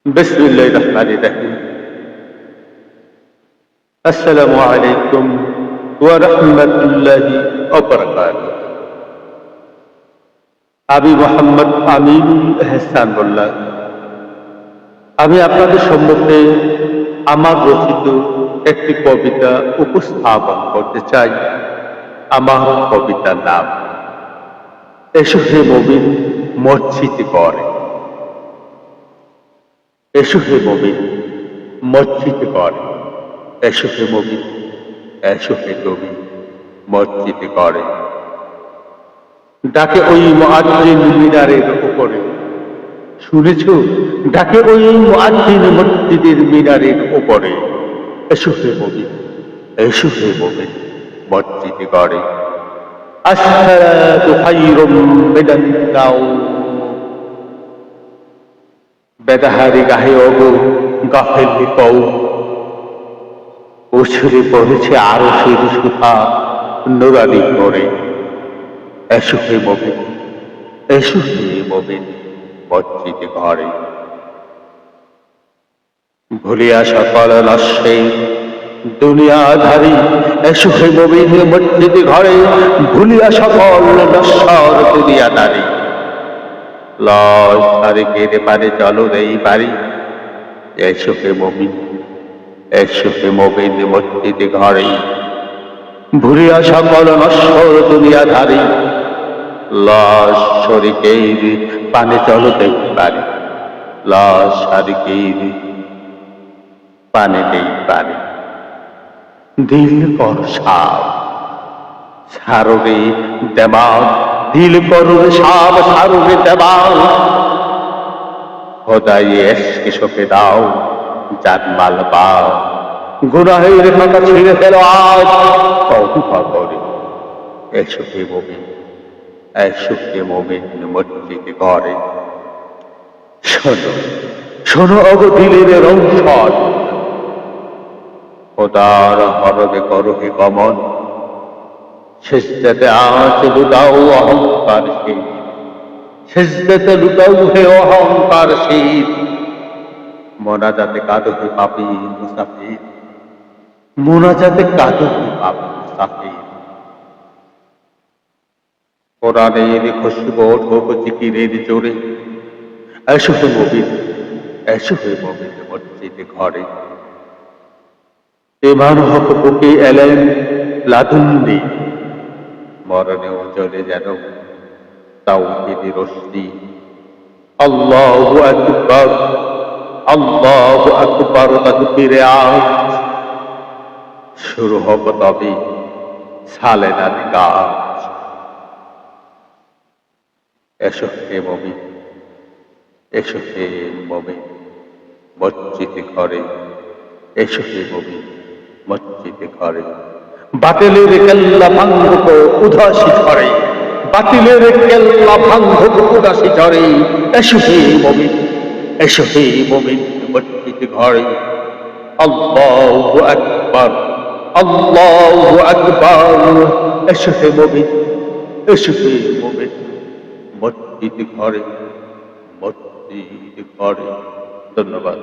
বিসমিল্লাহির রহমানির রহিম। আসসালামু আলাইকুম ওয়া রাহমাতুল্লাহি ওয়া বারাকাতুহু। আমি মোহাম্মদ আমিনুল এহসান মোল্লা। আমি আপনাদের সম্মুখে আমার রচিত একটি কবিতা উপস্থাপন করতে চাই। আমার কবিতার নাম এসো হে মুমিন মসজিদে করে। এসো হে মুমিন মসজিদে করে। এসো হে মুমিন, এসো হে মুমিন মসজিদে করে। ডাকে ওই মুআজ্জিন মিনারের উপরে। শুনেছ? ডাকে ওই মুআজ্জিন মসজিদের মিনারের উপরে। এসো হে মুমিন, এসো হে মুমিন মসজিদে করে। আসসালাতু খায়রুম মিনান নাওম। বেদাহারি গাহে ওগো গাফেল কও। উছলে পড়েছে আরশের সুতা নুরানি করে। এসো হে মুমিন, এসো হে মুমিন মসজিদে ঘরে। ভুলিয়া সকল নস্যে দুনিয়াধারী। এসো হে মুমিন মসজিদে ঘরে। ভুলিয়া সকল নশ্বর দুনিয়াদারি। লস সারে কেড়ে পারে চলো এই বাড়ি। এসো হে মুমিন, এসো হে মুমিন মসজিদে ঘরে। ভুলিয়া সকল নশ্বর দুনিয়াধারী। লাশ শরীকের পানে চলো দেই পারে। লাশ শরীকের পানে দেই পারে। দিল কর সাপ সারবে দেমাগ। দিল করুন সাপ সারবে দেমাগ। খোদাই এসকে সপে দাও জানমাল পাও। গুনাহের কথা ছিঁড়ে ফেলো আজ তওবা করে। এসো হে মুমিন, এসো হে মুমিন মসজিদে ঘরে। শোনো শোনো ওগো দিলের রৌশন। খোদার হরবে করো হে গমন। সিজদাতে আজ লুটাও অহংকার শীত। সিজদাতে লুটাও হে অহংকার শীত। মোনাজাতে কাঁদো হে পাপী মুসাফির। মোনাজাতে কাঁদো হে পাপী মুসাফির। কোরআনের খুশবু ঢোক জিকিরের জোরে। এসো হে মুমিন, এসো হে মুমিন মসজিদে ঘরে। ইমান হক বুকে এলেন লাদুন্নি। মরণেও চলে যেন তাওহীদের রশ্মি। আল্লাহু আকবার, আল্লাহু আকবার তাকবীরে আজ। শুরু হোক তবে সালেনার কাজ। এসো হে মুমিন, এসো হে মুমিন মসজিদে ঘরে। এসো হে মুমিন মসজিদে ঘরে। বাতিলের কেল্লা ভাঙ্গুক উদাসী ঝরে। বাতিলের কেল্লা ভাঙ্গুক উদাসী ঝরে। এসো হে মুমিন, এসো হে মুমিন মসজিদে ঘরে। আল্লাহু আকবার, আল্লাহু আকবার। এসো হে মুমিন, এসো হে মুমিন মসজিদে ঘরে, মসজিদে ঘরে। ধন্যবাদ।